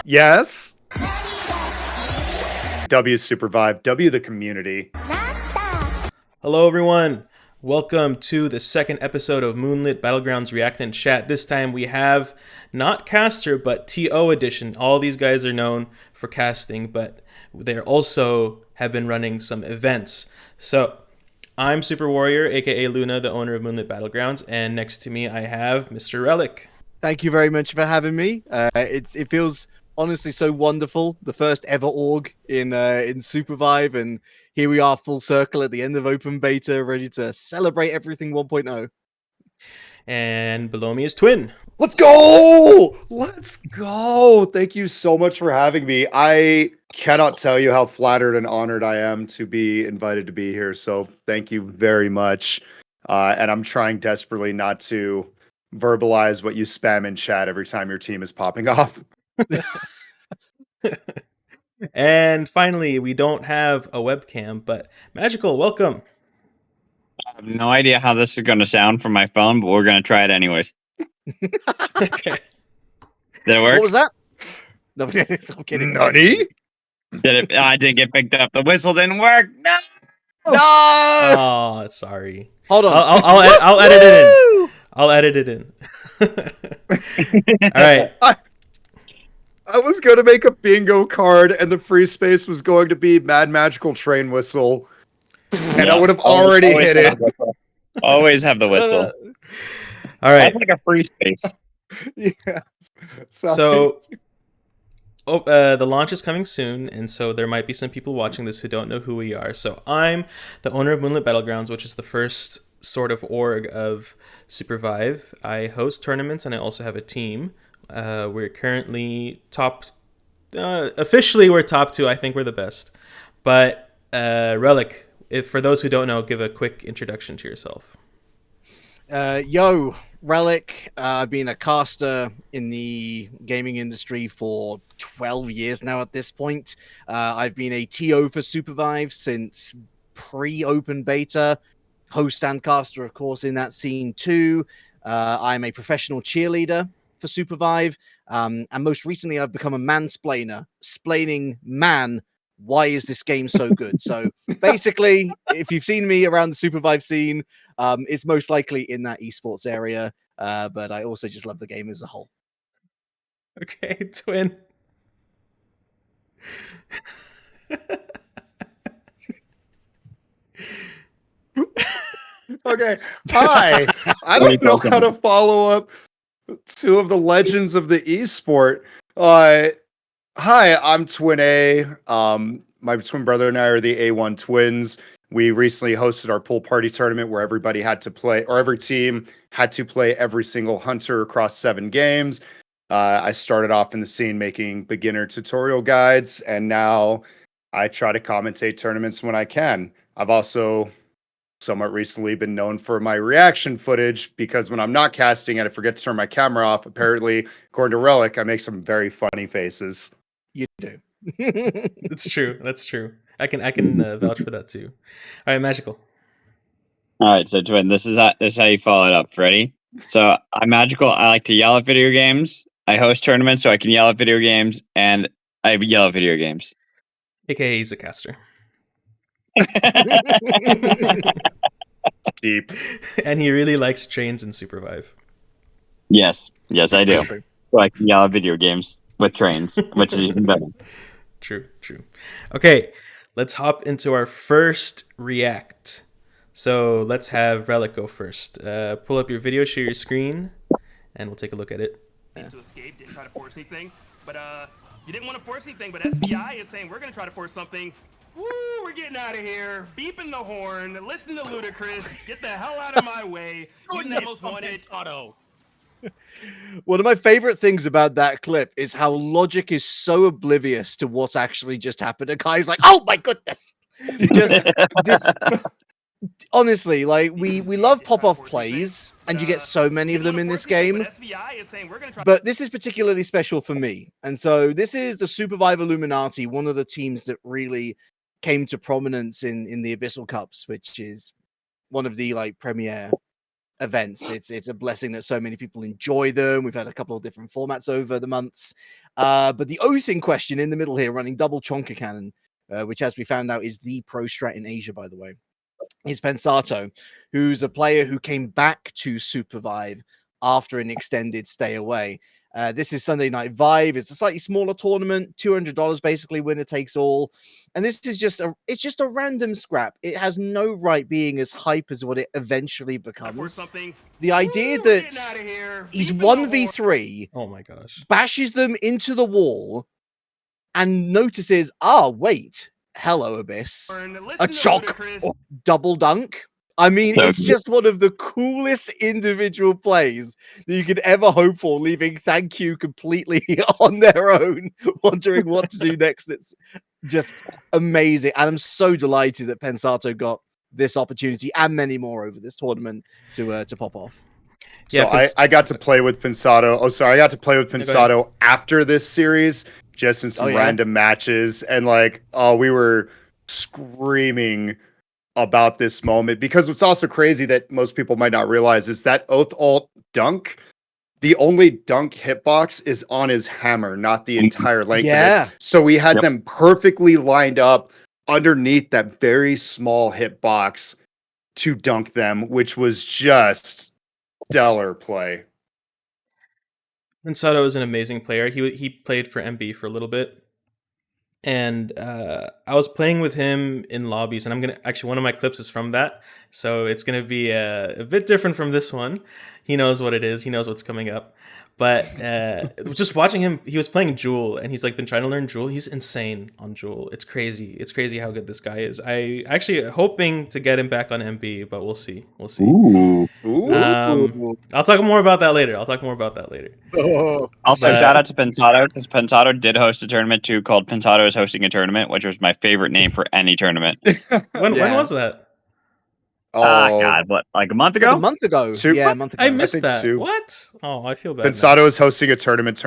Yes. W SUPERVIVE. W the community. Hello, everyone. Welcome to the second episode of Moonlit Battlegrounds React and Chat. This time we have not caster, but TO edition. All these guys are known for casting, but they also have been running some events. So I'm Super Warrior, aka Luna, the owner of Moonlit Battlegrounds, and next to me I have Mr. Reliq. Thank you very much for having me. It feels honestly so wonderful. The first ever org in SUPERVIVE, and here we are full circle at the end of open beta, ready to celebrate everything 1.0. And below me is Twin. Let's go! Let's go! Thank you so much for having me. I cannot tell you how flattered and honored I am to be invited to be here. So thank you very much. And I'm trying desperately not to verbalize what you spam in chat every time your team is popping off. And finally, we don't have a webcam, but Magical, welcome. I have no idea how this is going to sound from my phone, but we're going to try it anyways. Okay. Did it work? What was that? No, I'm kidding. Nani? Did it? I didn't get picked up. The whistle didn't work. No. No! Oh, sorry. Hold on. I'll edit it in. I'll edit it in. All right. I was going to make a bingo card, and the free space was going to be MadMagical train whistle. And I would have already hit it. Always have the whistle. All right. That's like a free space. Yeah. So, the launch is coming soon, and so there might be some people watching this who don't know who we are. So I'm the owner of Moonlit Battlegrounds, which is the first sort of org of SUPERVIVE. I host tournaments, and I also have a team. We're currently officially we're top 2. I think we're the best. But Reliq, if for those who don't know, give a quick introduction to yourself. Yo, Reliq. I've been a caster in the gaming industry for 12 years now at this point. I've been a TO for SUPERVIVE since pre-open beta. Host and caster, of course, in that scene too. I'm a professional cheerleader for SUPERVIVE. And most recently, I've become a mansplainer, splaining man, why is this game so good? So basically, if you've seen me around the SUPERVIVE scene, it's most likely in that esports area. But I also just love the game as a whole. Okay, Twin. Okay. Hi. I don't know how to follow up 2 of the legends of the esport. Hi, I'm Twin A. My twin brother and I are the A1Twins. We recently hosted our pool party tournament where everybody had to play, or every team had to play every single hunter across 7 games. I started off in the scene making beginner tutorial guides, and now I try to commentate tournaments when I can. I've also somewhat recently been known for my reaction footage because when I'm not casting and I forget to turn my camera off, apparently, according to Reliq, I make some very funny faces. You do. That's true. That's true. I can vouch for that too. All right, Magical. All right, so Twin, this is how you follow it up. Ready? So I'm Magical. I like to yell at video games. I host tournaments, so I can yell at video games, and I yell at video games. AKA he's a caster. Deep. And he really likes trains in SUPERVIVE. Yes, I do. So I can yell at video games with trains, which is even better. True. Okay, let's hop into our first react. So let's have Reliq go first. Pull up your video, share your screen, and we'll take a look at it. To escape, didn't try to force anything, but you didn't want to force anything, but SBI is saying we're gonna try to force something. Woo, we're getting out of here, beeping the horn, listen to Ludacris, get the hell out of my way. Getting the most wanted auto. One of my favorite things about that clip is how logic is so oblivious to what's actually just happened. A guy's like, oh my goodness. Just this. Honestly, like we love pop-off plays, and you get so many of them in this game. But this is particularly special for me. And so this is the SUPERVIVE Illuminati, one of the teams that really came to prominence in the Abyssal Cups, which is one of the like premier events. It's a blessing that so many people enjoy them. We've had a couple of different formats over the months. But the oath in question in the middle here, running double Chonka Cannon, which, as we found out, is the pro strat in Asia, by the way, is Pensato, who's a player who came back to SUPERVIVE after an extended stay away. This is Sunday Night Vive. It's a slightly smaller tournament, $200 basically, winner takes all. And this is just a random scrap. It has no right being as hype as what it eventually becomes. The idea that he's 1v3, Oh my gosh. bashes them into the wall, and notices, ah, wait, hello, Abyss. A choc double dunk. I mean, it's just one of the coolest individual plays that you could ever hope for, leaving Thank You completely on their own, wondering what to do next. It's just amazing. And I'm so delighted that Pensato got this opportunity and many more over this tournament to pop off. So yeah, I got to play with Pensato. Oh, sorry, I got to play with Pensato after this series, just in some random matches, and we were screaming about this moment, because what's also crazy that most people might not realize is that Oath Alt dunk, the only dunk hitbox is on his hammer, not the entire length of it. So we had them perfectly lined up underneath that very small hitbox to dunk them, which was just stellar play. Pensato is an amazing player. He played for MB for a little bit. And I was playing with him in lobbies, and I'm gonna actually, one of my clips is from that, so it's gonna be a bit different from this one. He knows what it is. He knows what's coming up. But just watching him, he was playing Jewel, and he's been trying to learn Jewel. He's insane on Jewel. It's crazy. It's crazy how good this guy is. I actually hoping to get him back on MB, but we'll see. We'll see. Ooh. I'll talk more about that later. Also, shout out to Pensato, because Pensato did host a tournament too called Pensato is Hosting a Tournament, which was my favorite name for any tournament. When was that? God, what, like a month ago? A month ago. Yeah, a month ago. I missed that. Two. What? Oh, I feel bad. Pensato is hosting a tournament.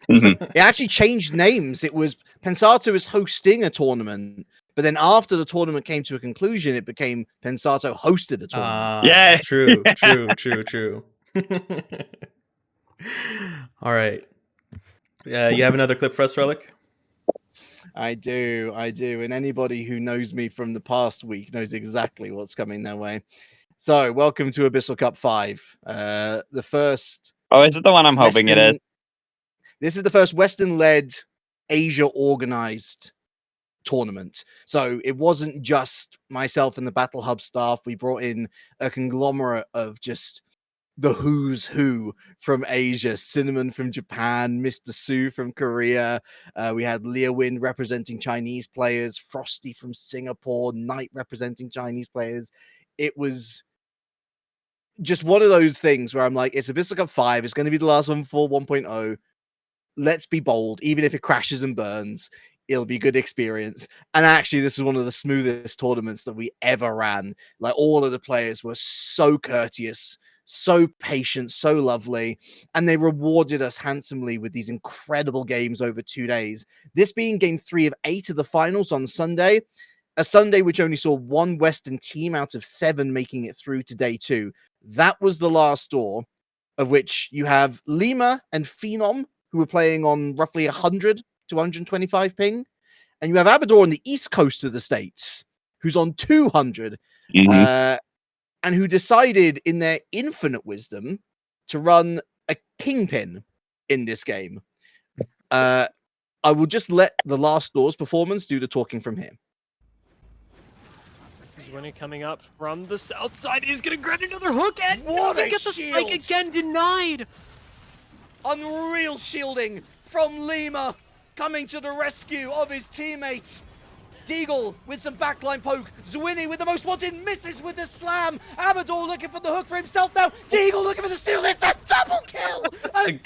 It actually changed names. It was Pensato is hosting a tournament, but then after the tournament came to a conclusion, it became Pensato hosted a tournament. Yeah. True. All right. You have another clip for us, Reliq? I do. And anybody who knows me from the past week knows exactly what's coming their way. So, welcome to Abyssal Cup 5. The first... Oh, is it the one I'm hoping it is? This is the first Western-led, Asia-organized tournament. So, it wasn't just myself and the Battle Hub staff. We brought in a conglomerate of just the who's who from Asia. Cinnamon from Japan, Mr. Su from Korea. We had Leowind representing Chinese players, Frosty from Singapore, Knight representing Chinese players. It was just one of those things where I'm like, it's Abyssal Cup 5. It's going to be the last one for 1.0. Let's be bold. Even if it crashes and burns, it'll be a good experience. And actually, this was one of the smoothest tournaments that we ever ran. All of the players were so courteous, so patient, so lovely, and they rewarded us handsomely with these incredible games over 2 days. This being game 3 of 8 of the finals on Sunday, a Sunday which only saw one Western team out of 7 making it through to day 2. That was the last door, of which you have Lima and Phenom, who were playing on roughly 100 to 125 ping, and you have Abador on the east coast of the States, who's on 200. And who decided in their infinite wisdom to run a kingpin in this game. I will just let the last doors performance do the talking from here. Zwinny coming up from the south side. He's going to grab another hook and What doesn't a get the shield! spike again, denied. Unreal shielding from Lima, coming to the rescue of his teammates. Deagle with some backline poke. Zwinny with the most wanted, misses with the slam. Abador looking for the hook for himself now. Deagle looking for the steal. It's a double kill!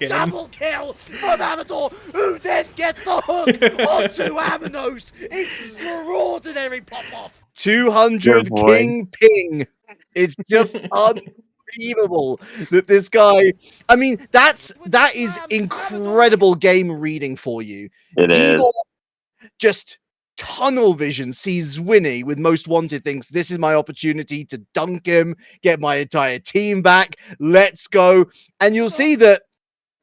Double kill from Abador, who then gets the hook onto Amanos. Extraordinary pop-off. 200 king ping. It's just unbelievable that this guy... I mean, that is incredible game reading for you. It Deagle is. Just tunnel vision sees Zwinny with Most Wanted, thinks this is my opportunity to dunk him, get my entire team back. Let's go. And you'll see that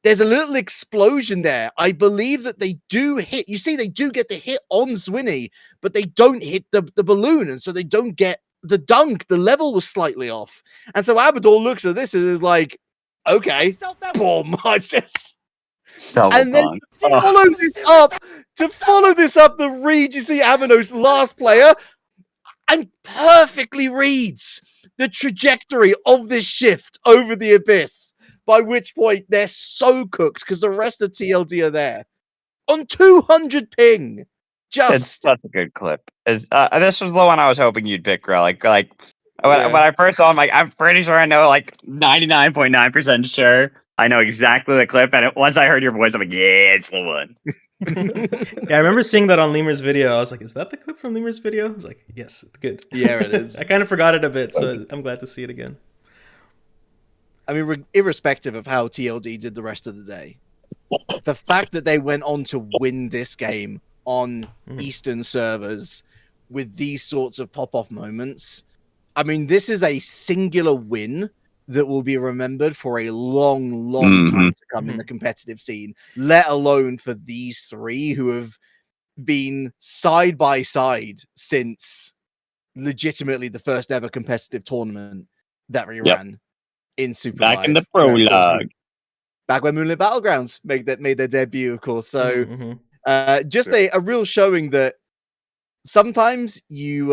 there's a little explosion there. I believe that they do hit. You see, they do get the hit on Zwinny, but they don't hit the balloon. And so they don't get the dunk. The level was slightly off. And so Abador looks at this and is like, okay, boom. I just... And then to follow this up, the read, you see Avanos, last player, and perfectly reads the trajectory of this shift over the abyss, by which point they're so cooked because the rest of TLD are there on 200 ping. It's such a good clip. This was the one I was hoping you'd pick, Reliq. When I first saw him, I'm pretty sure I know, 99.9% sure I know exactly the clip. And once I heard your voice, I'm like, yeah, it's the one. Yeah, I remember seeing that on Lemur's video. I was like, is that the clip from Lemur's video? I was like, yes, good. Yeah, it is. I kind of forgot it a bit, so I'm glad to see it again. I mean, irrespective of how TLD did the rest of the day, the fact that they went on to win this game on Eastern servers with these sorts of pop-off moments, I mean, this is a singular win that will be remembered for a long, long time to come in the competitive scene, let alone for these three who have been side by side since legitimately the first ever competitive tournament that we ran in SUPERVIVE. Back in the prologue. Back when Moonlit Battlegrounds made their debut, of course. So just a real showing that sometimes you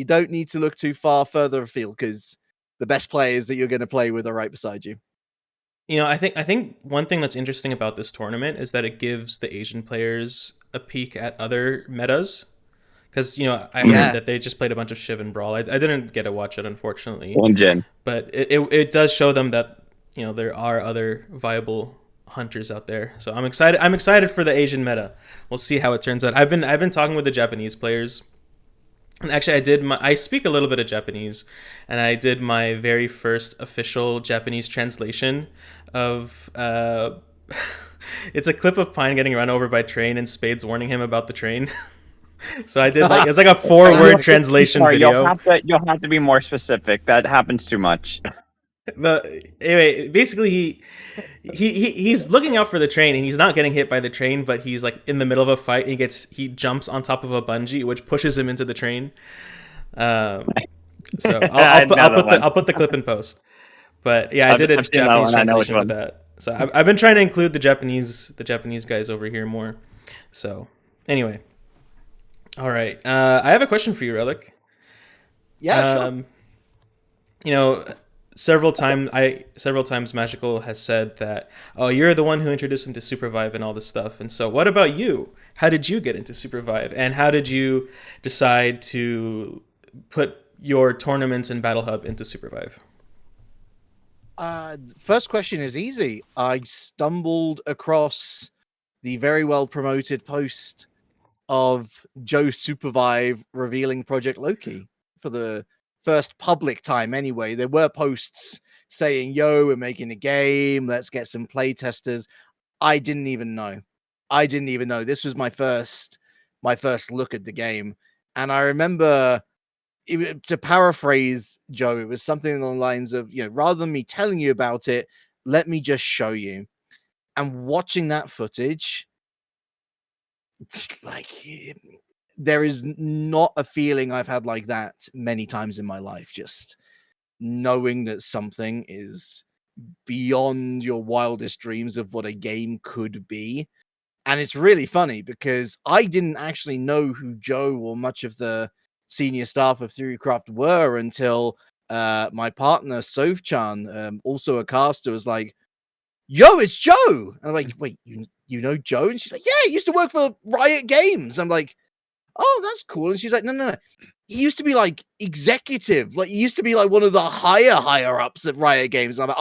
don't need to look too far further afield because the best players that you're going to play with are right beside you. You know, I think one thing that's interesting about this tournament is that it gives the Asian players a peek at other metas. Because, you know, I heard that they just played a bunch of Shiv and Brawl. I didn't get to watch it, unfortunately. But it does show them that, you know, there are other viable hunters out there. So I'm excited for the Asian meta. We'll see how it turns out. I've been talking with the Japanese players. And actually, I speak a little bit of Japanese, and I did my very first official Japanese translation of it's a clip of Pyne getting run over by train and Spades warning him about the train. So I did it's like a 4-word translation video. You'll have to be more specific. That happens too much. Anyway, basically he's looking out for the train and he's not getting hit by the train, but he's like in the middle of a fight and he jumps on top of a bungee, which pushes him into the train. So I'll put the clip in post. But yeah, I did a Japanese translation with that. So I've been trying to include the Japanese guys over here more. So anyway, all right. I have a question for you, Reliq. Yeah, sure. You know, several times Magical has said that, oh, you're the one who introduced him to SUPERVIVE and all this stuff. And so what about you? How did you get into SUPERVIVE? And how did you decide to put your tournaments and Battle Hub into SUPERVIVE? First question is easy. I stumbled across the very well promoted post of Joe SUPERVIVE revealing Project Loki for the first public time. Anyway, there were posts saying, yo, we're making a game, let's get some play testers. I didn't even know. This was my first look at the game. And I remember, to paraphrase Joe, it was something along the lines of, you know, rather than me telling you about it, let me just show you. And watching that footage, like, there is not a feeling I've had like that many times in my life. Just knowing that something is beyond your wildest dreams of what a game could be. And it's really funny because I didn't actually know who Joe or much of the senior staff of Theorycraft were until my partner Sovchan, also a caster, was like, yo, it's Joe. And I'm like, wait, you know Joe? And she's like, yeah, he used to work for Riot Games. I'm like, oh, that's cool. And she's like, no. He used to be like executive. Like, he used to be like one of the higher ups at Riot Games. And I'm like,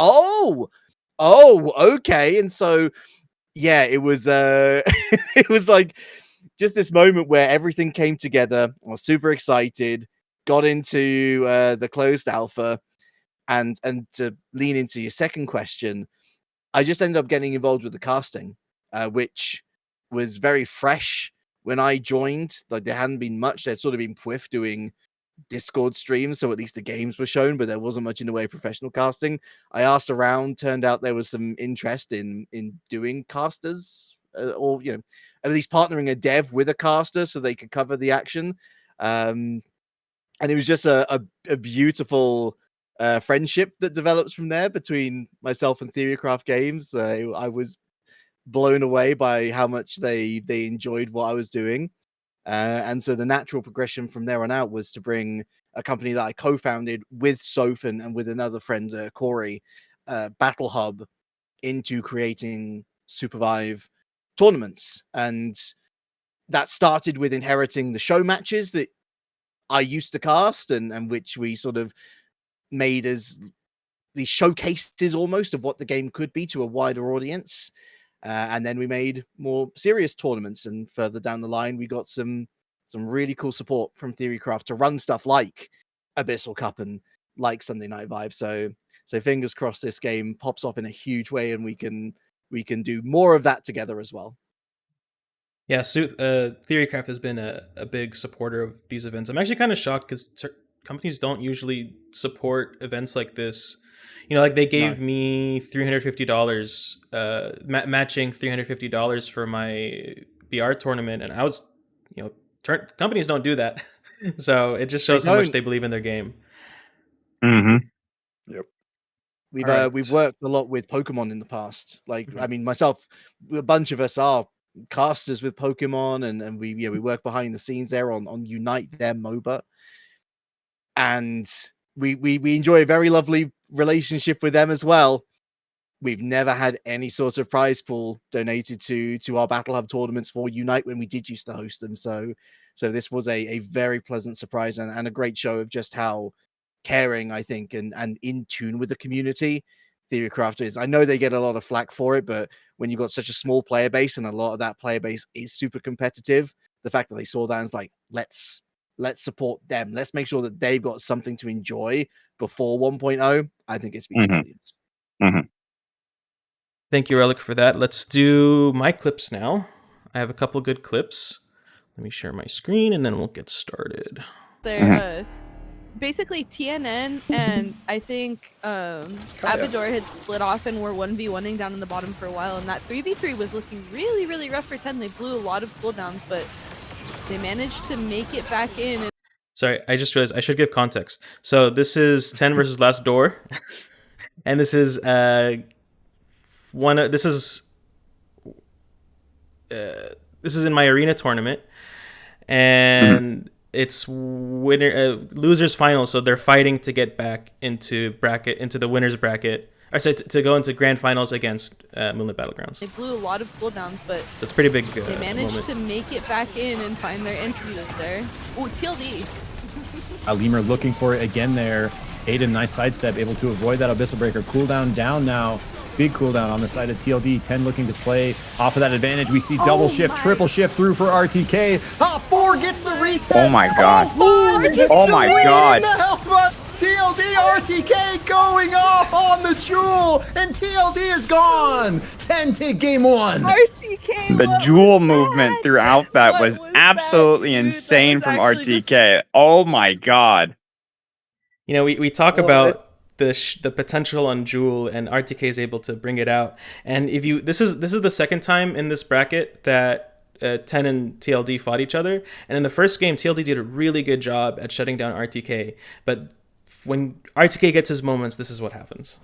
oh, okay. And so, yeah, it was it was like just this moment where everything came together. I was super excited, got into the closed alpha, and to lean into your second question, I just ended up getting involved with the casting, which was very fresh when I joined, like there hadn't been much. There'd sort of been Pwiff doing Discord streams, so at least the games were shown, but there wasn't much in the way of professional casting. I asked around, turned out there was some interest in doing casters, or at least partnering a dev with a caster so they could cover the action. And it was just a beautiful friendship that develops from there between myself and Theorycraft Games. I was blown away by how much they enjoyed what I was doing. And so the natural progression from there on out was to bring a company that I co-founded with Soph and with another friend, Corey, Battle Hub, into creating SUPERVIVE tournaments. And that started with inheriting the show matches that I used to cast and which we sort of made as these showcases almost of what the game could be to a wider audience. And then we made more serious tournaments, and further down the line, we got some really cool support from Theorycraft to run stuff like Abyssal Cup and like Sunday Night Vive. So fingers crossed this game pops off in a huge way, and we can do more of that together as well. Yeah, Theorycraft has been a big supporter of these events. I'm actually kind of shocked because companies don't usually support events like this. Like they gave me $350, matching $350 for my BR tournament, and I was, companies don't do that, so it just shows how much they believe in their game. Mm-hmm. Yep. We've worked a lot with Pokemon in the past. Like, I mean, myself, a bunch of us are casters with Pokemon, and we work behind the scenes there on Unite, their MOBA, and we enjoy a very lovely relationship with them as well. We've never had any sort of prize pool donated to our Battle Hub tournaments for Unite when we did used to host them. So this was a very pleasant surprise and a great show of just how caring, I think, and in tune with the community Theorycraft is. I know they get a lot of flack for it, but when you've got such a small player base and a lot of that player base is super competitive, the fact that they saw that and it's like, let's support them. Let's make sure that they've got something to enjoy before 1.0. I think it speaks volumes. Mm-hmm. Thank you, Reliq, for that. Let's do my clips now. I have a couple good clips. Let me share my screen and then we'll get started. They're basically TNN and I think Abador had split off and were 1v1ing down in the bottom for a while, and that 3v3 was looking really, really rough for 10. They blew a lot of cooldowns, but they managed to make it back in. Sorry, I just realized I should give context. So this is 10 versus Last Door, and this is this is in my arena tournament, and it's losers final. So they're fighting to get back into the winners bracket. Or sorry, to go into grand finals against Moonlit Battlegrounds. They blew a lot of cooldowns, but that's pretty big. They managed to make it back in and find their entry there. Ooh, TLD. Lemur looking for it again there. Aiden, nice sidestep, able to avoid that Abyssal Breaker. Cooldown down now. Big cooldown on the side of TLD. 10 looking to play off of that advantage. We see double shift, triple shift through for RTK. 4 gets the reset. Oh my god. Oh my god. The health bar. TLD RTK going off on the jewel, and TLD is gone. 10 to game 1. RTK. The jewel movement throughout that was absolutely insane from RTK. Oh my god. We talk about the potential on Jewel, and RTK is able to bring it out. And if you this is the second time in this bracket that 10 and TLD fought each other, and in the first game TLD did a really good job at shutting down RTK, but when RTK gets his moments, this is what happens.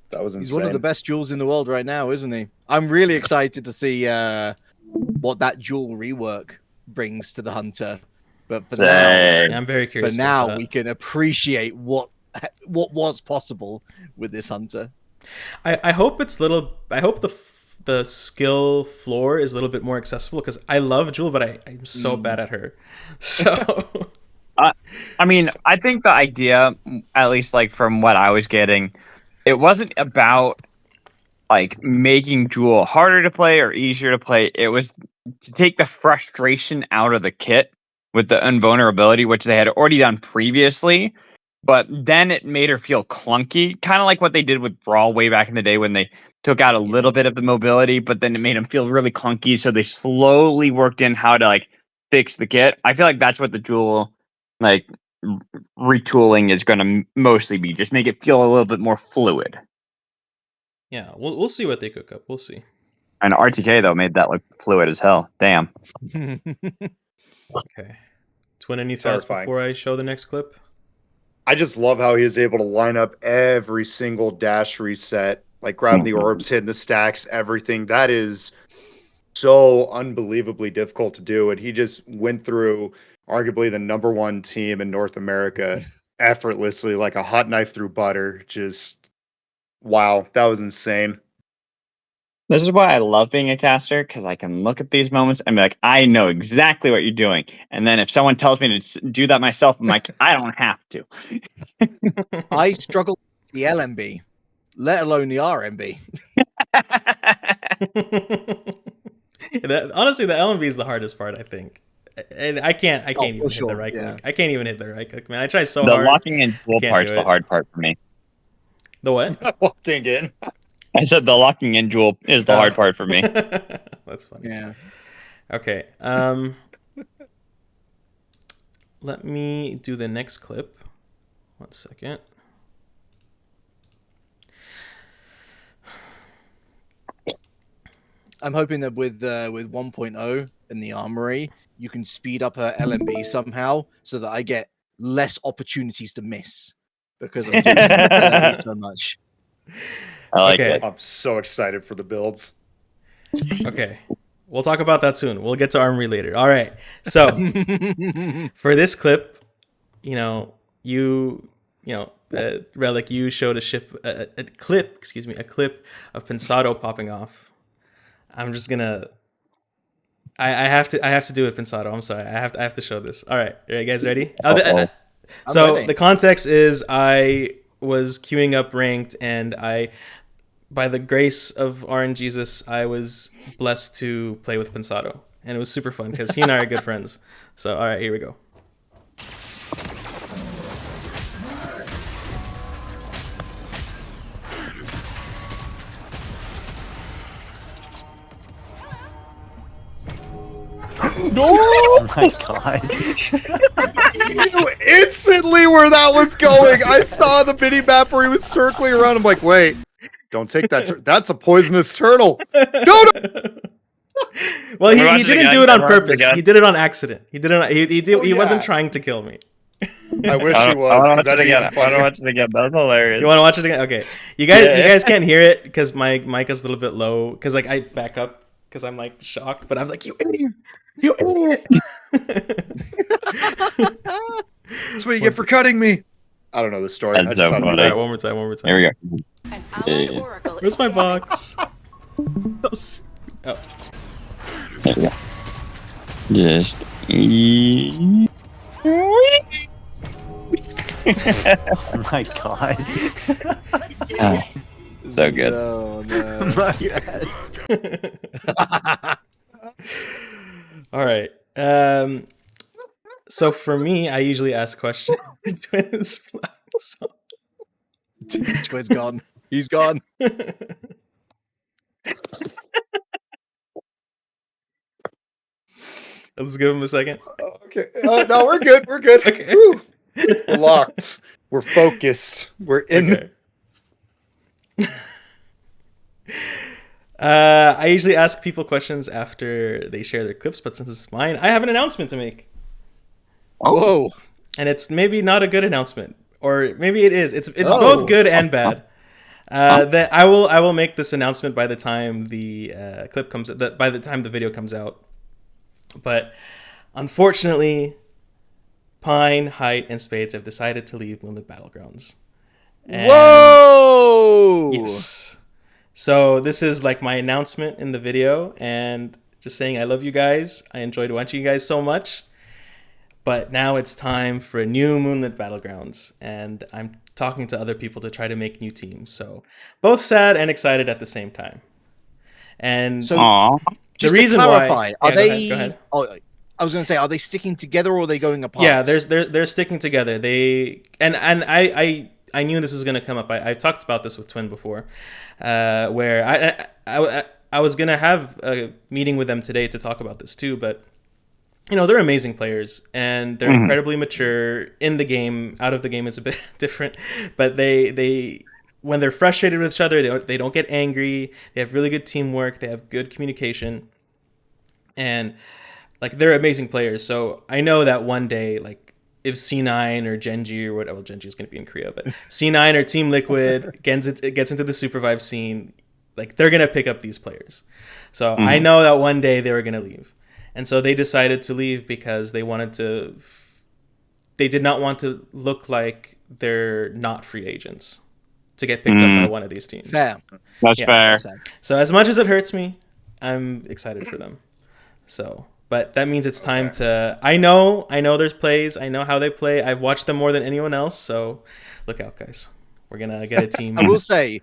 That was insane. He's one of the best Jewels in the world right now, isn't he? I'm really excited to see what that Jewel rework brings to the Hunter. But for now, I'm very curious. For now, we can appreciate what was possible with this Hunter. I hope it's I hope the skill floor is a little bit more accessible, because I love Jewel, but I'm so bad at her. So. I mean, I think the idea, at least like from what I was getting, it wasn't about like making Jewel harder to play or easier to play. It was to take the frustration out of the kit with the invulnerability, which they had already done previously, but then it made her feel clunky, kind of like what they did with Brawl way back in the day when they took out a little bit of the mobility, but then it made him feel really clunky. So they slowly worked in how to like fix the kit. I feel like that's what the dual like retooling is going to mostly be. Just make it feel a little bit more fluid. Yeah, we'll see what they cook up. We'll see. And RTK though made that look fluid as hell. Damn. Okay. Twin, any thoughts before I show the next clip? I just love how he was able to line up every single dash reset, like grab the orbs, hitting the stacks, everything. That is so unbelievably difficult to do. And he just went through arguably the #1 team in North America effortlessly, like a hot knife through butter. Just, wow, that was insane. This is why I love being a caster, because I can look at these moments and be like, I know exactly what you're doing. And then if someone tells me to do that myself, I'm like, I don't have to. I struggle with the LMB, let alone the RMB. Honestly, the LMB is the hardest part, I think. And I can't even hit the right click. I can't even hit the right click, man. I try so hard. The locking in dual part's the hard part for me. The what? Locking in. I said the locking in duel is the hard part for me. That's funny. Yeah. Okay. Let me do the next clip. 1 second. I'm hoping that with 1.0 and the Armory, you can speed up her LMB somehow so that I get less opportunities to miss because I'm doing LMB so much. I like it. I'm so excited for the builds. Okay. We'll talk about that soon. We'll get to Armory later. All right. So for this clip, Reliq, you showed a clip of Pensado popping off. I'm just gonna. I have to do it, Pensado. I'm sorry. I have to show this. All right. Are you guys ready? So the context is I was queuing up ranked, and by the grace of RNGesus, I was blessed to play with Pensado, and it was super fun because he and I are good friends. So all right, here we go. No! Oh my god. You instantly where that was going. I saw the mini map where he was circling around. I'm like, wait, don't take that. That's a poisonous turtle. No! Well, he didn't do it on purpose. He did it on accident. He wasn't trying to kill me. I wish he was. I want to watch it again. I want to watch it again. That was hilarious. You want to watch it again? Okay. You guys can't hear it because my mic is a little bit low. Because like I back up because I'm like shocked, but I'm like, you idiot. You idiot! That's what you get for cutting me. I don't know the story. I just All right, one more time. Here we go. Where's my box? Oh. There we go. Just Oh my god. So good. Oh, no. My god. All right. So for me, I usually ask questions. Twins. Twin's gone. He's gone. Let's give him a second. Okay. No, we're good. We're good. Okay. Woo. We're locked. We're focused. We're in. Okay. I usually ask people questions after they share their clips, but since it's mine, I have an announcement to make. Whoa. And it's maybe not a good announcement, or maybe it is. It's both good and bad. That I will make this announcement by the time the clip comes. By the time the video comes out. But unfortunately, Pyne, Hight, and Spades have decided to leave Moonlit Battlegrounds. And Whoa! Yes. So this is like my announcement in the video, and just saying I love you guys. I enjoyed watching you guys so much. But now it's time for a new Moonlit Battlegrounds, and I'm talking to other people to try to make new teams. So both sad and excited at the same time. And So, Aww. just reason to why- clarify, Yeah, are go they? ahead. Oh, I was going to say, are they sticking together or are they going apart? yeah, they're sticking together. They and I I knew this was going to come up. I talked about this with Twin before, where I was going to have a meeting with them today to talk about this too, but they're amazing players and they're incredibly mature in the game. Out of the game, it's a bit different, but they when they're frustrated with each other, they don't get angry. They have really good teamwork. They have good communication, and like they're amazing players. So I know that one day, like if C9 or Genji or whatever, well, Genji is going to be in Korea, but C9 or Team Liquid gets into the SUPERVIVE scene, like they're going to pick up these players. So I know that one day they were going to leave. And so they decided to leave because they did not want to look like they're not free agents to get picked up by one of these teams. Fair. That's fair. So as much as it hurts me, I'm excited for them. So, but that means it's time to, I know there's plays. I know how they play. I've watched them more than anyone else. So look out, guys. We're going to get a team. I will say,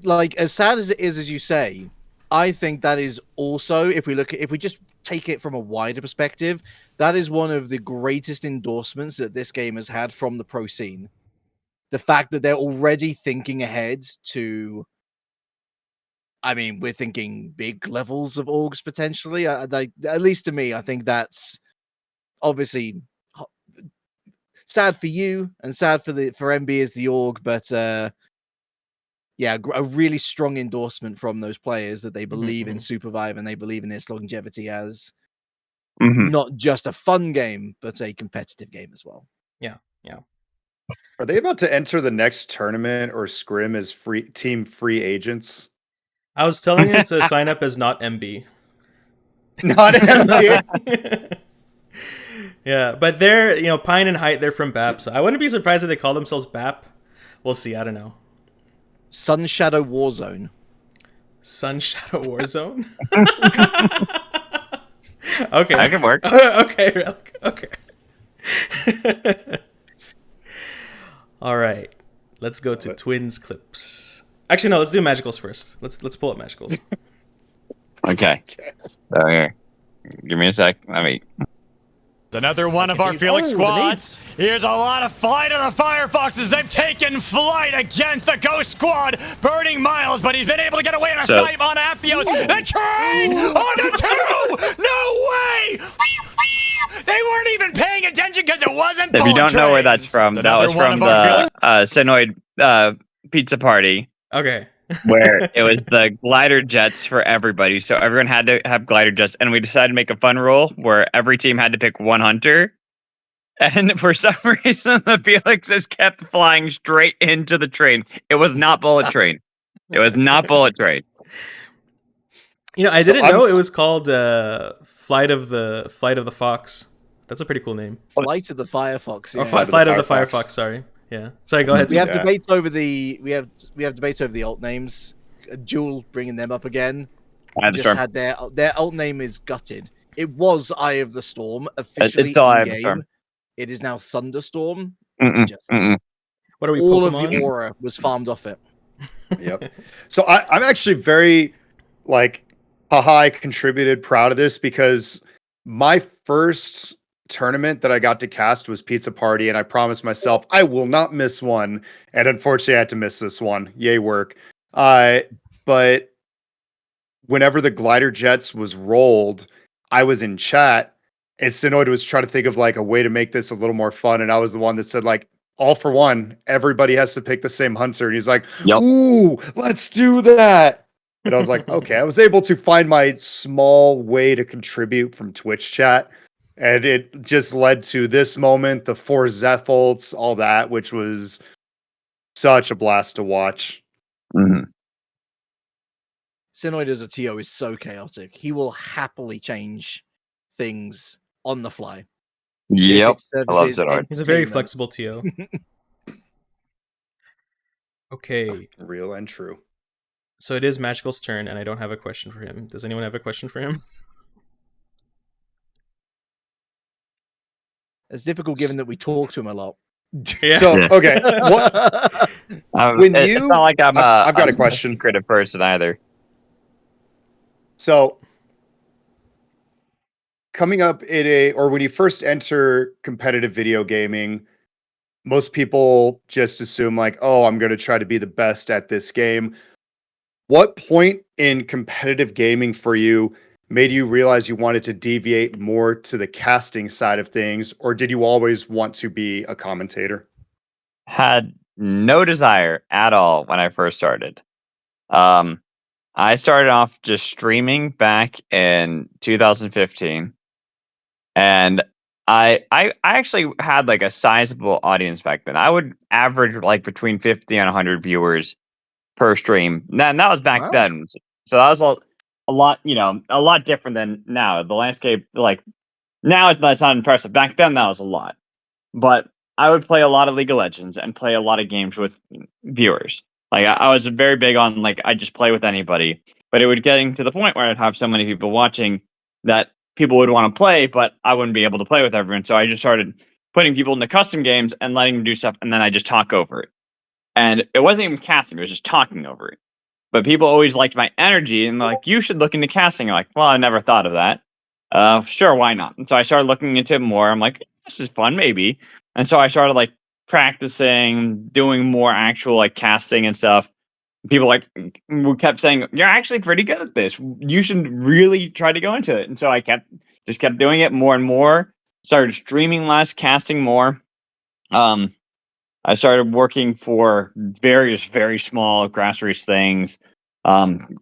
like, as sad as it is, as you say, I think that is also, if we just take it from a wider perspective, that is one of the greatest endorsements that this game has had from the pro scene. The fact that they're already thinking ahead to, I mean, we're thinking big levels of orgs potentially. At least to me, I think that's obviously sad for you and sad for MB as the org, but yeah, a really strong endorsement from those players that they believe in SUPERVIVE and they believe in its longevity as not just a fun game, but a competitive game as well. Yeah. Are they about to enter the next tournament or scrim as team free agents? I was telling him to sign up as not MB. Not MB. Yeah, but they're, Pyne and Hight, they're from BAP, so I wouldn't be surprised if they call themselves BAP. We'll see, I don't know. Sun Shadow Warzone. Sun Shadow Warzone? Okay. That can work. Okay, Reliq. Okay. All right. Let's go to Twins clips. Actually, no, let's do Magicals first. Let's pull up Magicals. Okay. So here. Give me a sec. Another one of our Felix squads. Here's a lot of flight of the Firefoxes. They've taken flight against the Ghost Squad. Burning Miles, but he's been able to get away in a snipe on Aphios. The train on the two! No way! They weren't even paying attention because it wasn't. If you don't know where that's from, that was from the Sinoid pizza party. Okay. Where it was the glider jets for everybody. So everyone had to have glider jets. And we decided to make a fun rule where every team had to pick one hunter. And for some reason, the Felixes kept flying straight into the train. It was not Bullet Train. It was not Bullet Train. I didn't know it was called Flight of the Fox. That's a pretty cool name. Flight of the Firefox. Yeah. Or Flight of the Firefox, sorry. Yeah. Sorry, go ahead. We have debates over the debates over the alt names. Jewel bringing them up again. Just had their alt name is gutted. It was Eye of the Storm officially it's Eye of the in Storm. game. It is now Thunderstorm. What are we? All Pokemon? of the aura was farmed off it. Yep. So I'm actually very I contributed, proud of this because my first tournament that I got to cast was Pizza Party, and I promised myself I will not miss one, and unfortunately I had to miss this one. Yay work. But whenever the glider jets was rolled, I was in chat and Sinoid was trying to think of a way to make this a little more fun, and I was the one that said all for one, everybody has to pick the same hunter, and he's like, yep. Ooh, let's do that. And I was like, okay, I was able to find my small way to contribute from Twitch chat. And it just led to this moment, the 4 Zephults, all that, which was such a blast to watch. Sinoid as a TO is so chaotic. He will happily change things on the fly. Yep. I love Sinoid. He's a very flexible TO. Okay. Real and true. So it is Magical's turn, and I don't have a question for him. Does anyone have a question for him? It's difficult given that we talk to him a lot. Yeah. So, okay. It's not like I've got a question. Secretive person either. So, coming up when you first enter competitive video gaming, most people just assume like, oh, I'm going to try to be the best at this game. What point in competitive gaming for you made you realize you wanted to deviate more to the casting side of things, or did you always want to be a commentator? Had no desire at all when I first started. I started off just streaming back in 2015, and I actually had like a sizable audience back then. I would average like between 50 and 100 viewers per stream. And that was back Wow. then. So that was a lot, a lot different than now. The landscape, like now, that's not impressive. Back then, that was a lot. But I would play a lot of League of Legends and play a lot of games with viewers. Like I was very big on like I just play with anybody. But it would getting to the point where I'd have so many people watching that people would want to play, but I wouldn't be able to play with everyone. So I just started putting people into custom games and letting them do stuff, and then I just talk over it. And it wasn't even casting; it was just talking over it. But people always liked my energy, and they're like, "You should look into casting." I'm like, well, I never thought of that. Sure, why not? And so I started looking into it more. I'm like, this is fun, maybe. And so I started like practicing, doing more actual like casting and stuff. People like kept saying, "You're actually pretty good at this. You should really try to go into it." And so I kept doing it more and more. Started streaming less, casting more. I started working for various very small grassroots things.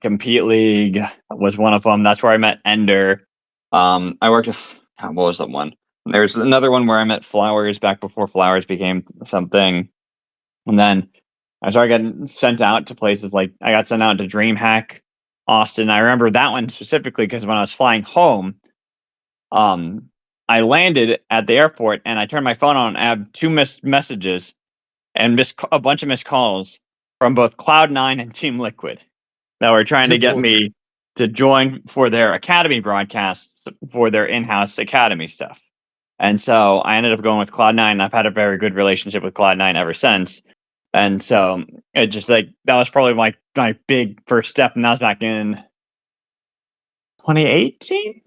Compete League was one of them. That's where I met Ender. I worked with, what was the one? There's another one where I met Flowers back before Flowers became something. And then I started getting sent out to places like I got sent out to DreamHack, Austin. I remember that one specifically because when I was flying home, I landed at the airport and I turned my phone on and I have two missed messages and a bunch of missed calls from both Cloud9 and Team Liquid that were trying to get me to join for their academy broadcasts for their in-house academy stuff. And so I ended up going with Cloud9. I've had a very good relationship with Cloud9 ever since. And so it just like that was probably my big first step, and that was back in 2018.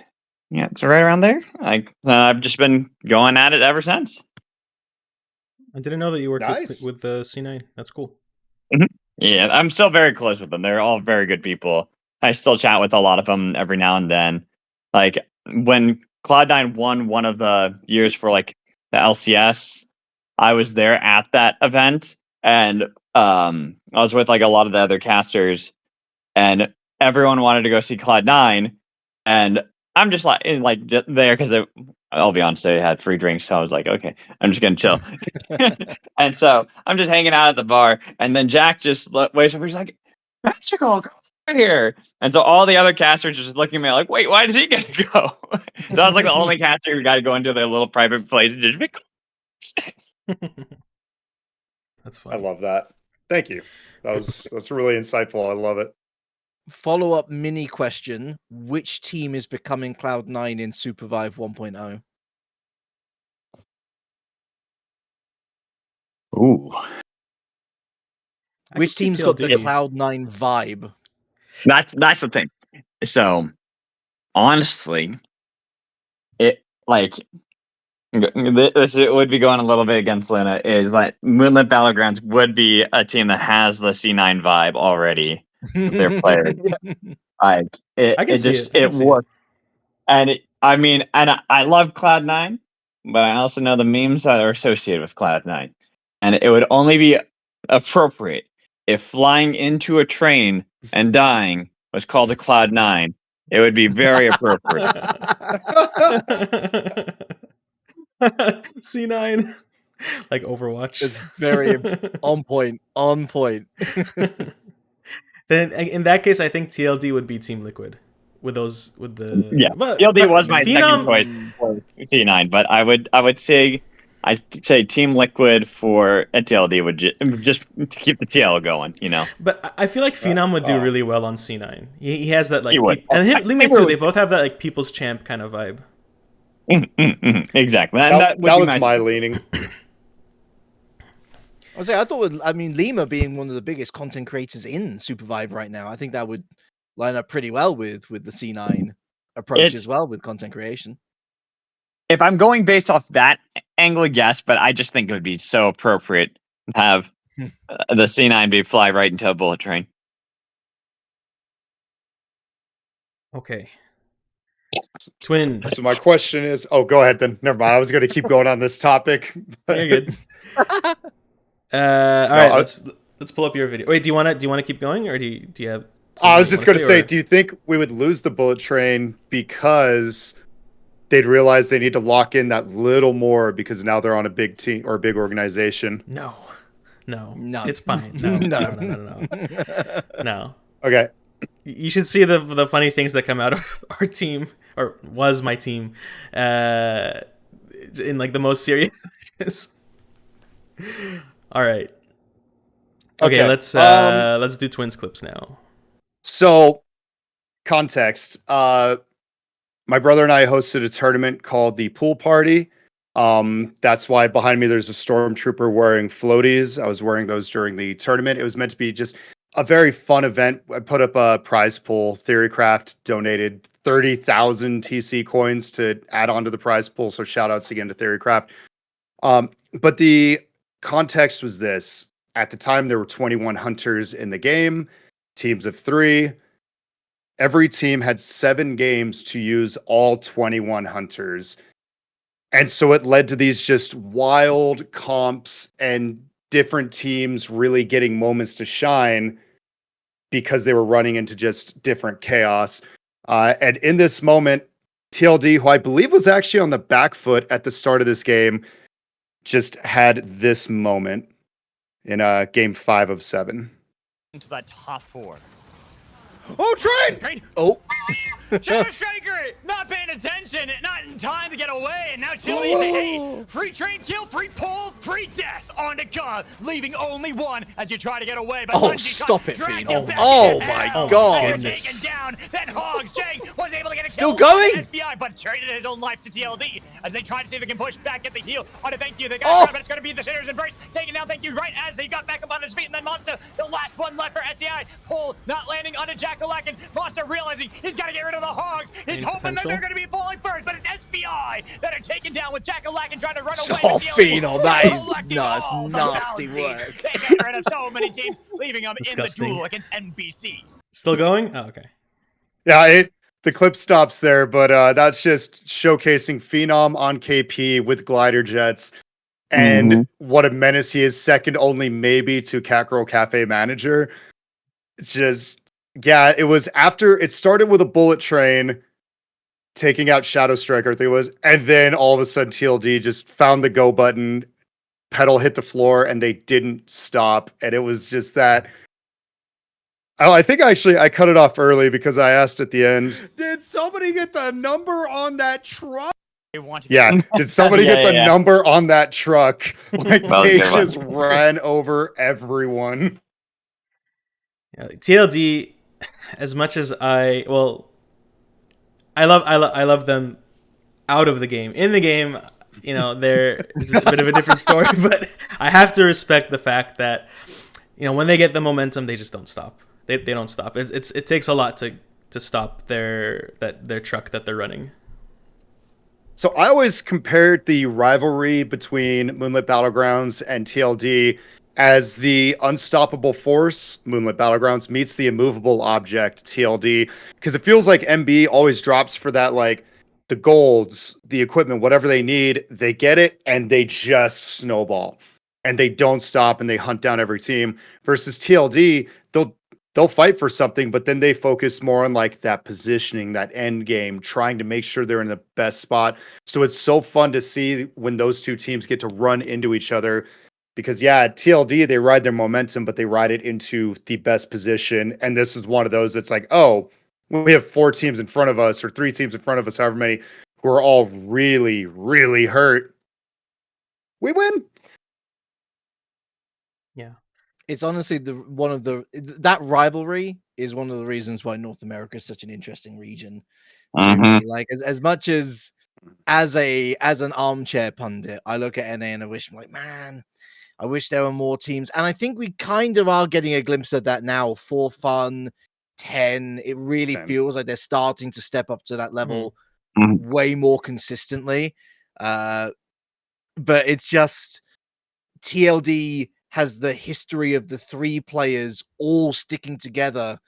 Yeah, it's right around there. I've just been going at it ever since. I didn't know that you worked Nice. with the C9. That's cool. Yeah, I'm still very close with them. They're all very good people. I still chat with a lot of them every now and then. Like when Cloud9 won one of the years for like the LCS, I was there at that event, and I was with like a lot of the other casters, and everyone wanted to go see Cloud9, and I'm just just there because I'll be honest, they had free drinks, so I was like, okay, I'm just gonna chill. And so I'm just hanging out at the bar, and then Jack just waits up. He's like, "Magical, go over here!" And so all the other casters are just looking at me like, "Wait, why does he get to go?" So I was like the only caster who got to go into their little private place and just be. That's funny. I love that. Thank you. That's really insightful. I love it. Follow-up mini question: which team is becoming Cloud9 in SUPERVIVE 1.0? Ooh. Which team's got the Cloud9 vibe? That's the thing. So honestly, it like this would be going a little bit against Luna. Is like Moonlit Battlegrounds would be a team that has the C9 vibe already with their players. Like it works, and I love Cloud9, but I also know the memes that are associated with Cloud9, and it would only be appropriate if flying into a train and dying was called a Cloud9. It would be very appropriate. C9, like Overwatch. It's very on point. On point. Then in that case, I think TLD would be Team Liquid with the TLD was my second choice for C9, but I would say I'd say Team Liquid for a TLD would just keep the TL going, you know. But I feel like Phenom would do really well on C9. He has that like, he would. And Lima too. They both have that like people's champ kind of vibe. Exactly. That was my leaning. I thought, Lima being one of the biggest content creators in SUPERVIVE right now, I think that would line up pretty well with the C9 approach as well with content creation. If I'm going based off that angle, yes, but I just think it would be so appropriate to have the C9B fly right into a bullet train. Okay. Twin. So my question is, oh, go ahead then. Never mind. I was going to keep going on this topic. You're good. All right, let's pull up your video. Wait, do you want to keep going, or do you have? I was just going to say, do you think we would lose the bullet train because they'd realize they need to lock in that little more because now they're on a big team or a big organization? No. It's fine. No. Okay. You should see the funny things that come out of our team, or was my team, in like the most serious matches. All right. Okay, let's do Twins clips now. So, context. My brother and I hosted a tournament called the Pool Party. That's why behind me there's a stormtrooper wearing floaties. I was wearing those during the tournament. It was meant to be just a very fun event. I put up a prize pool. Theorycraft donated 30,000 TC coins to add on to the prize pool. So shout outs again to Theorycraft. But the context was this. At the time, there were 21 hunters in the game, teams of 3. Every team had 7 games to use all 21 hunters. And so it led to these just wild comps and different teams really getting moments to shine because they were running into just different chaos. And in this moment, TLD, who I believe was actually on the back foot at the start of this game, just had this moment in game 5 of 7. Into that top 4. Oh, train! Oh. Shadow Striker not paying attention, not in time to get away, and now Chili is hey, free train kill, free pull, free death on the gun, leaving only one as you try to get away. But stop it, Fiend. Oh my god. Taken down. Then Hogs Jang was able to get a Still kill going? SBI, but traded his own life to TLD as they try to see if they can push back at the heel. On a thank you, they got but it's going to be the Sinner's Embrace. Taken down, thank you, right as he got back up on his feet, and then Monster, the last one left for SEI. Pull not landing on a Jack-o'-lantern. Monster realizing he's got to get rid of the Hogs. He's hoping that they're going to be falling first, but it's SBI that are taken down with Jack-o'-lantern trying to run away. Oh, Phenol, that is nasty work. They get rid of so many teams, leaving them in the duel against NBC. Still going? Oh, okay. Yeah, the clip stops there, but that's just showcasing Phenom on KP with glider jets and what a menace he is, second only maybe to Catgirl Cafe Manager. Just, yeah, it was after it started with a bullet train taking out Shadow Striker, I think it was, and then all of a sudden TLD just found the go button, pedal hit the floor, and they didn't stop. And it was just that. I think actually I cut it off early because I asked at the end, did somebody get the number on that truck? Yeah, did somebody get the number on that truck? Like, they just ran over everyone. Yeah, TLD, as much as I love them out of the game. In the game, you know, it's a bit of a different story, but I have to respect the fact that, you know, when they get the momentum, they just don't stop. They don't stop. It takes a lot to stop their truck that they're running. So I always compared the rivalry between Moonlit Battlegrounds and TLD as the unstoppable force, Moonlit Battlegrounds, meets the immovable object, TLD, because it feels like MB always drops for that, like, the golds, the equipment, whatever they need, they get it, and they just snowball. And they don't stop, and they hunt down every team. Versus TLD, they'll fight for something, but then they focus more on, like, that positioning, that end game, trying to make sure they're in the best spot. So it's so fun to see when those two teams get to run into each other. Because, yeah, TLD, they ride their momentum, but they ride it into the best position. And this is one of those that's like, oh, we have 4 teams in front of us or 3 teams in front of us, however many, who are all really, really hurt. We win. Yeah. It's honestly that rivalry is one of the reasons why North America is such an interesting region to me. Like, as much as an armchair pundit, I look at NA and I wish, like, man, I wish there were more teams. And I think we kind of are getting a glimpse of that now. 4 Fun, 10. It really feels like they're starting to step up to that level way more consistently. but it's just TLD has the history of the 3 players all sticking together.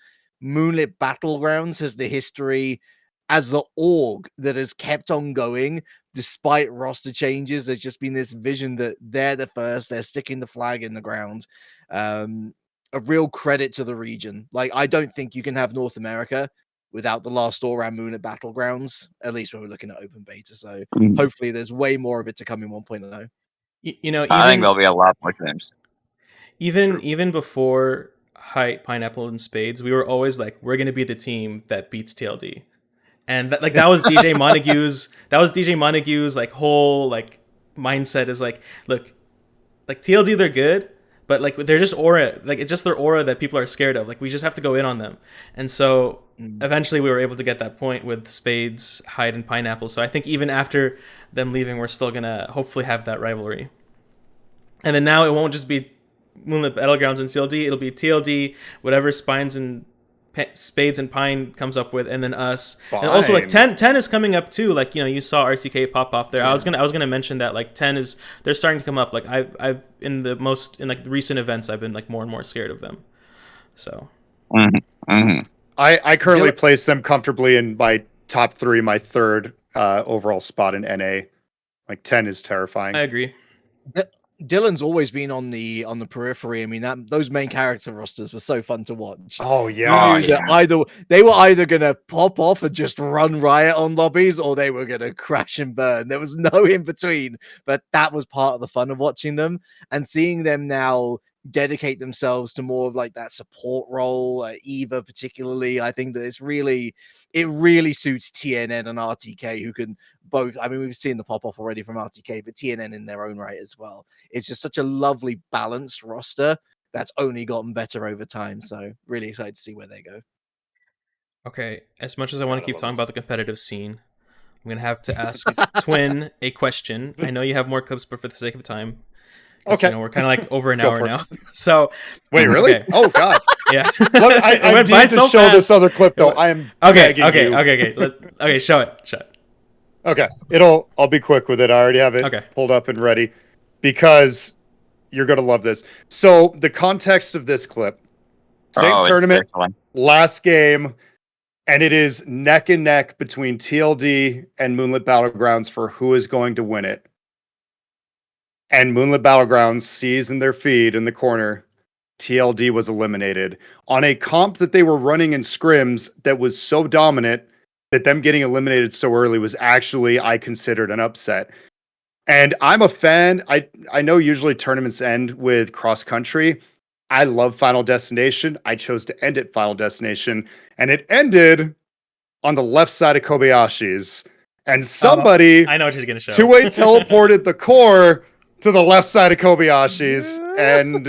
Moonlit Battlegrounds has the history as the org that has kept on going despite roster changes. There's just been this vision that they're the first, they're sticking the flag in the ground. A real credit to the region. Like, I don't think you can have North America without the last all-round Moonlit Battlegrounds, at least when we're looking at open beta. So hopefully there's way more of it to come in 1.0. You know, I think there'll be a lot more teams. Even before Hight, Pineapple, and Spades, we were always like, we're gonna be the team that beats TLD, and that was DJ Montague's like whole like mindset is like, look, like TLD, they're good, but like they're just aura, like it's just their aura that people are scared of. Like we just have to go in on them, and so eventually we were able to get that point with Spades, Hight, and Pineapple. So I think even after them leaving, we're still gonna hopefully have that rivalry, and then now it won't just be Moonlit Battlegrounds and TLD, it'll be TLD, whatever Spines and Spades and Pyne comes up with, and then us. Fine. And also like 10 is coming up too. Like, you know, you saw RCK pop off there. Yeah. I was gonna mention that like 10 is, they're starting to come up. Like I've in like the recent events, I've been like more and more scared of them. So I currently place them comfortably in my top 3, my 3rd overall spot in NA. Like 10 is terrifying. I agree. Dylan's always been on the periphery. I mean, those main character rosters were so fun to watch. Oh yeah, they were either gonna pop off and just run riot on lobbies, or they were gonna crash and burn. There was no in between. But that was part of the fun of watching them and seeing them now dedicate themselves to more of like that support role. Eva particularly, I think that it really suits TNN and RTK, who can both. I mean, we've seen the pop off already from RTK, but TNN in their own right as well. It's just such a lovely balanced roster that's only gotten better over time. So really excited to see where they go. Okay, as much as I want to keep talking about the competitive scene, I'm gonna have to ask Twin a question. I know you have more clips, but for the sake of time, okay, you know, we're kind of like over an hour now. So wait, really? Okay. Oh god, yeah. I need to show fast. This other clip though. I am okay. Show it. Okay, I'll be quick with it. I already have it pulled up and ready because you're gonna love this. So the context of this clip: same tournament, last game, and it is neck and neck between TLD and Moonlit Battlegrounds for who is going to win it. And Moonlit Battlegrounds sees in their feed in the corner, TLD was eliminated on a comp that they were running in scrims that was so dominant that them getting eliminated so early was actually, I considered, an upset. And I'm a fan. I know usually tournaments end with cross country. I love Final Destination. I chose to end at Final Destination, and it ended on the left side of Kobayashi's. And somebody, I know what you're gonna show. Two-way teleported the core to the left side of Kobayashi's, and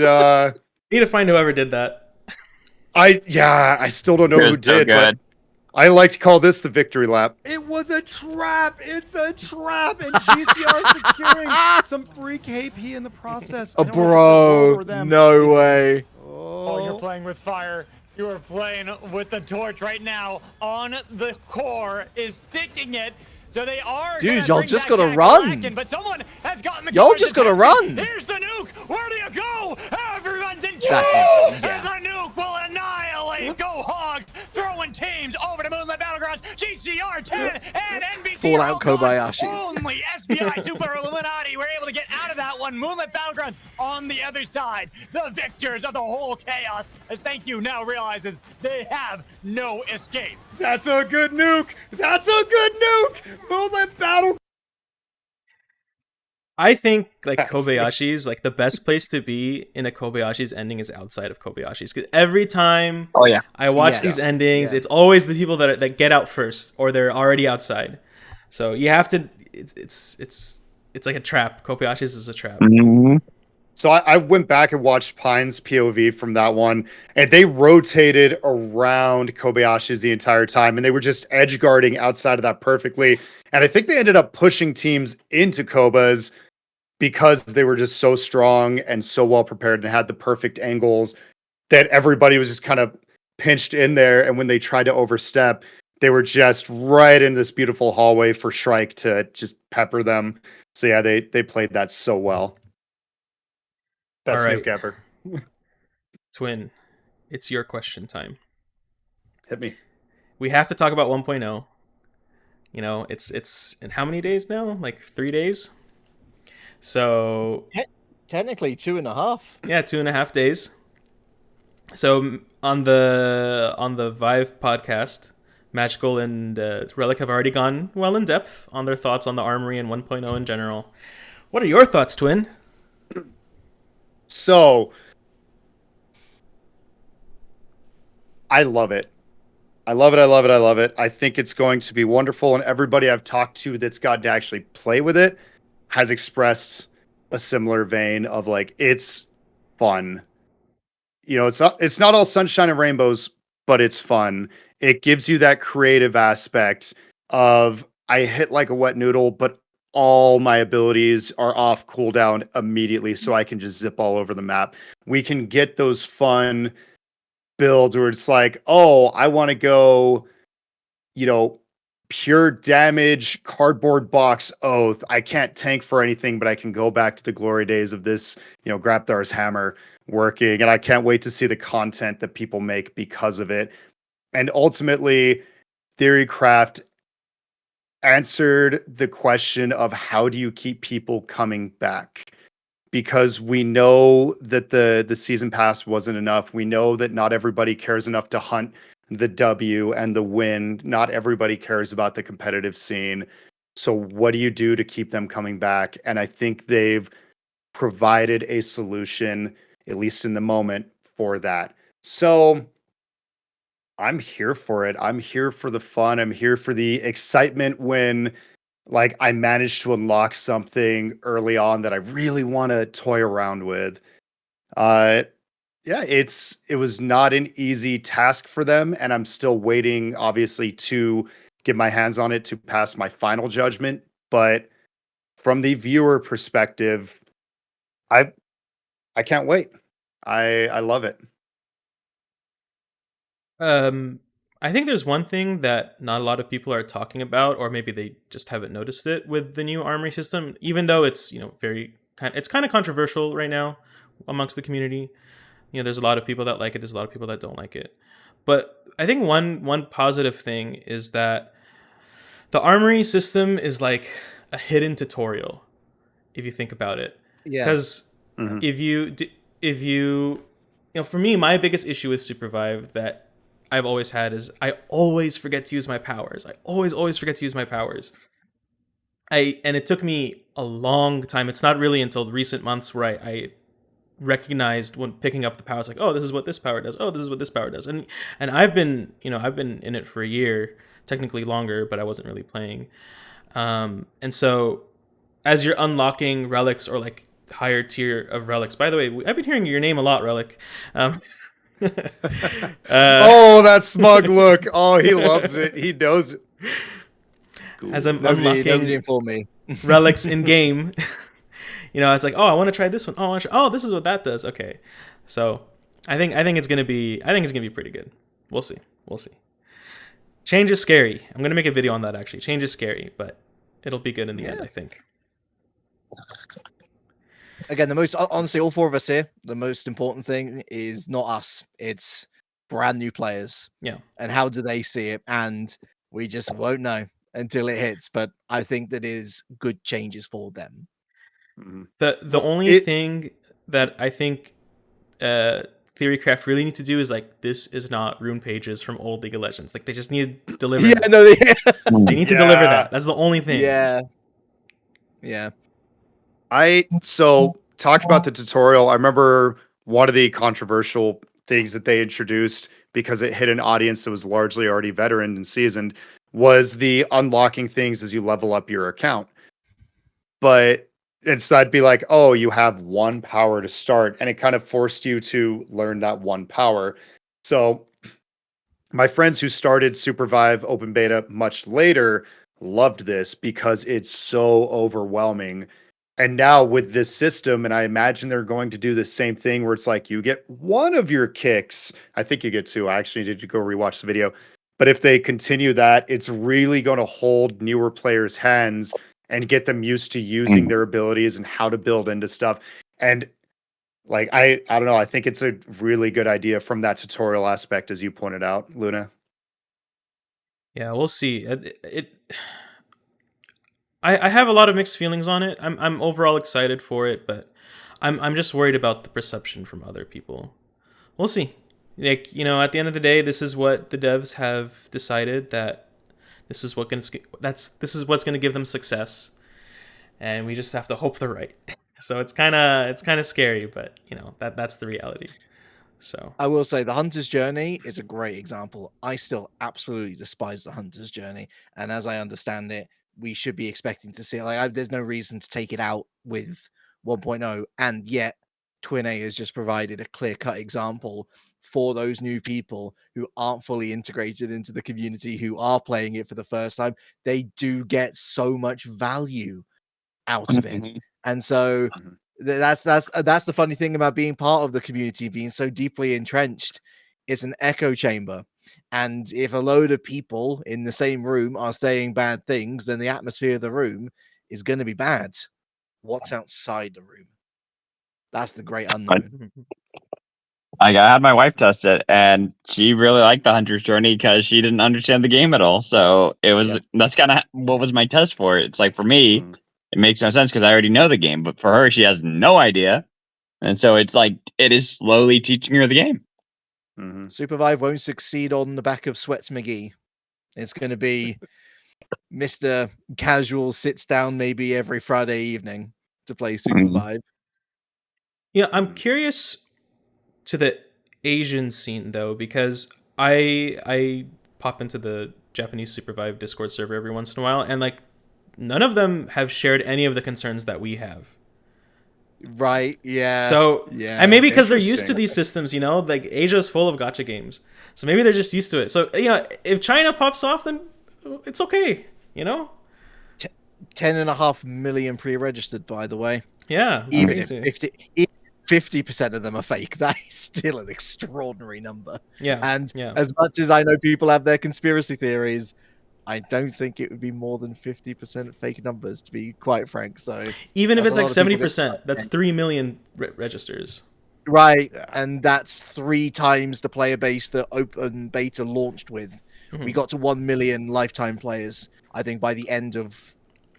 need to find whoever did that. I still don't know who did, but I like to call this the victory lap. It was a trap. It's a trap, and GCR securing some free KP in the process. Bro, no way. Oh, you're playing with fire. You are playing with the torch right now. On the core is sticking it. So they are. Dude, y'all just gotta run. But someone has gotten the y'all just gotta run. Here's the nuke. Where do you go? Everyone's in queue. As a nuke will annihilate. Go hogs. Throwing teams over to Moonlit Battlegrounds. GCR 10 and NBC. Fallout Kobayashi. Only SBI Super Illuminati were able to get out of that one. Moonlit Battlegrounds on the other side. The victors of the whole chaos, as Thank You now realizes they have no escape. That's a good nuke. That's a good nuke. Moonlit Battle. I think like Kobayashi's, like the best place to be in a Kobayashi's ending is outside of Kobayashi's. Because every time I watch these endings, it's always the people that get out first or they're already outside. So you have to. It's like a trap. Kobayashi's is a trap. Mm-hmm. So I went back and watched Pyne's POV from that one, and they rotated around Kobayashi's the entire time, and they were just edge guarding outside of that perfectly. And I think they ended up pushing teams into Kobas because they were just so strong and so well prepared and had the perfect angles that everybody was just kind of pinched in there. And when they tried to overstep, they were just right in this beautiful hallway for Shrike to just pepper them. So yeah, they played that so well. Best All right. nuke ever. Twin, it's your question time. Hit me. We have to talk about 1.0. You know, it's in how many days now? Like 3 days. So Technically 2.5. yeah, 2.5 days. So on the Vive podcast, Magical and Reliq have already gone well in depth on their thoughts on the Armory and 1.0 in general. What are your thoughts, Twin? So I love it. I love it. I love it. I love it. I think it's going to be wonderful. And everybody I've talked to that's gotten to actually play with it has expressed a similar vein of like, it's fun. You know, it's not all sunshine and rainbows, but it's fun. It gives you that creative aspect of I hit like a wet noodle, but all my abilities are off cooldown immediately, so I can just zip all over the map. We can get those fun builds where it's like, oh, I want to go, you know, pure damage, cardboard box oath. I can't tank for anything, but I can go back to the glory days of this, you know, Grapthar's hammer working. And I can't wait to see the content that people make because of it. And ultimately, Theorycraft answered the question of how do you keep people coming back? Because we know that the season pass wasn't enough. We know that not everybody cares enough to hunt the W and the win. Not everybody cares about the competitive scene. So what do you do to keep them coming back? And I think they've provided a solution, at least in the moment, for that. So I'm here for it. I'm here for the fun. I'm here for the excitement when like I managed to unlock something early on that I really want to toy around with. Yeah, it was not an easy task for them, and I'm still waiting, obviously, to get my hands on it to pass my final judgment. But from the viewer perspective, I can't wait. I love it. I think there's one thing that not a lot of people are talking about, or maybe they just haven't noticed it with the new Armory system, even though it's, you know, it's kind of controversial right now amongst the community. You know, there's a lot of people that like it. There's a lot of people that don't like it. But I think one positive thing is that the Armory system is like a hidden tutorial, if you think about it. Yeah. Because if you know, for me, my biggest issue with SUPERVIVE that I've always had is I always forget to use my powers. I always forget to use my powers. And it took me a long time. It's not really until recent months where I recognized when picking up the powers, like, oh, this is what this power does. Oh, this is what this power does. And I've been in it for a year, technically longer, but I wasn't really playing. And so as you're unlocking relics or like higher tier of relics, by the way, I've been hearing your name a lot, Reliq. Oh, that smug look. Oh, he loves it. He knows it. As I'm Nobody unlocking informed me. relics in game, you know, it's like, oh, I want to try this one. Oh, this is what that does. Okay, so I think it's gonna be pretty good. We'll see. Change is scary. I'm gonna make a video on that actually. Change is scary, but it'll be good in the end, I think. Again, honestly, all four of us here, the most important thing is not us. It's brand new players. Yeah. And how do they see it? And we just won't know until it hits. But I think that is good changes for them. The only thing that I think Theorycraft really need to do is like, this is not rune pages from old League of Legends. Like they just need to deliver. Yeah, no, they need to deliver that. That's the only thing. Yeah. So talk about the tutorial. I remember one of the controversial things that they introduced because it hit an audience that was largely already veteran and seasoned was the unlocking things as you level up your account. But so I'd be like, oh, you have one power to start. And it kind of forced you to learn that one power. So my friends who started SUPERVIVE open beta much later loved this because it's so overwhelming. And now with this system, and I imagine they're going to do the same thing where it's like you get one of your kicks. I think you get two. I actually need to go rewatch the video. But if they continue that, it's really going to hold newer players' hands and get them used to using their abilities and how to build into stuff. And like I don't know, I think it's a really good idea from that tutorial aspect, as you pointed out, Luna. Yeah, we'll see. I have a lot of mixed feelings on it. I'm overall excited for it, but I'm just worried about the perception from other people. We'll see. Like, you know, at the end of the day, this is what the devs have decided, that this is what's going to give them success, and we just have to hope they're right. So it's kind of scary, but you know, that's the reality. So I will say the Hunter's Journey is a great example. I still absolutely despise the Hunter's Journey, and as I understand it, we should be expecting to see it. Like, there's no reason to take it out with 1.0, and yet Twin A has just provided a clear-cut example for those new people who aren't fully integrated into the community, who are playing it for the first time. They do get so much value out of it, and so that's the funny thing about being part of the community, being so deeply entrenched. It's an echo chamber, and if a load of people in the same room are saying bad things, then the atmosphere of the room is going to be bad. What's outside the room? That's the great unknown. I had my wife test it, and she really liked the Hunter's Journey because she didn't understand the game at all. So that's kind of what was my test for it. It's like, for me, it makes no sense because I already know the game, but for her, she has no idea, and so it's like it is slowly teaching her the game. SUPERVIVE won't succeed on the back of Sweats McGee. It's going to be Mr. Casual sits down maybe every Friday evening to play SUPERVIVE. Yeah, I'm curious to the Asian scene though, because I pop into the Japanese SUPERVIVE Discord server every once in a while, and like none of them have shared any of the concerns that we have. Right, yeah. So, yeah. And maybe because they're used to these systems, you know, like Asia's full of gacha games. So maybe they're just used to it. So, you know, if China pops off, then it's okay, you know? 10.5 million pre-registered, by the way. Yeah. Even if 50% of them are fake, that is still an extraordinary number. Yeah. And as much as I know people have their conspiracy theories, I don't think it would be more than 50% fake numbers, to be quite frank. So even if it's like 70%, that's 3 million registers. Right, and that's 3 times the player base that open beta launched with. We got to 1 million lifetime players, I think, by the end of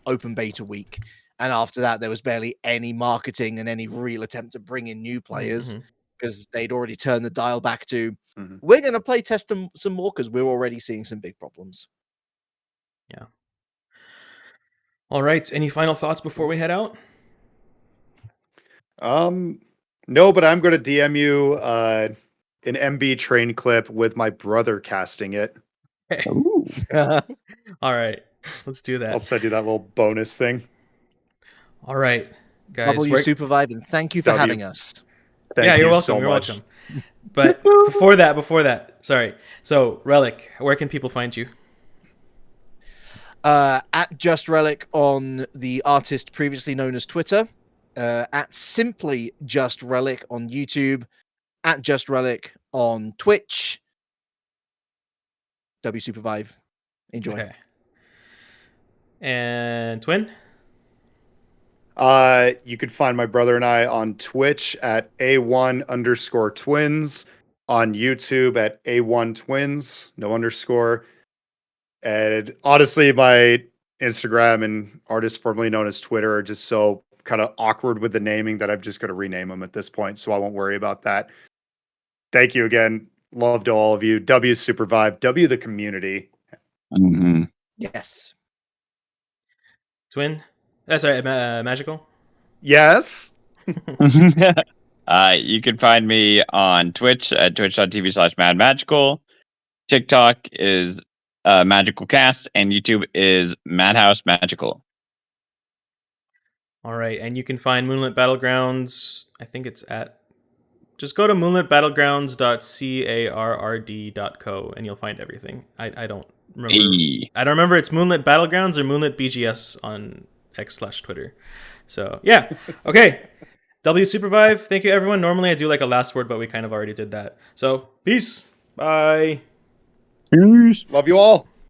open beta week. And after that, there was barely any marketing and any real attempt to bring in new players because they'd already turned the dial back to, we're going to play test them some more because we're already seeing some big problems. Yeah. All right. Any final thoughts before we head out? No, but I'm going to DM you an MB train clip with my brother casting it. All right. Let's do that. I'll send you that little bonus thing. All right, guys. W SUPERVIVE, and thank you for having us. Thank you're you welcome. so you're much. welcome. But before that, sorry. So, Reliq, where can people find you? At Just Reliq on the artist previously known as Twitter. At Simply Just Reliq on YouTube. At Just Reliq on Twitch. W SUPERVIVE. Enjoy. Okay. And Twin? You could find my brother and I on Twitch at A1_Twins, on YouTube at A1Twins, no underscore. And honestly, my Instagram and artist formerly known as Twitter are just so kind of awkward with the naming that I'm just going to rename them at this point, so I won't worry about that. Thank you again. Love to all of you. W SUPERVIVE, W the community. Yes. Twin? Sorry, Magical? Yes. You can find me on Twitch at twitch.tv/MadMagical. TikTok is Magical Cast, and YouTube is Madhouse Magical. All right, and you can find Moonlit Battlegrounds. I think it's at. Just go to moonlitbattlegrounds.carrd.co and you'll find everything. I don't remember. I don't remember it's Moonlit Battlegrounds or Moonlit BGS on X/Twitter. So yeah, okay. W SUPERVIVE. Thank you, everyone. Normally I do like a last word, but we kind of already did that. So peace. Bye. Peace. Love you all.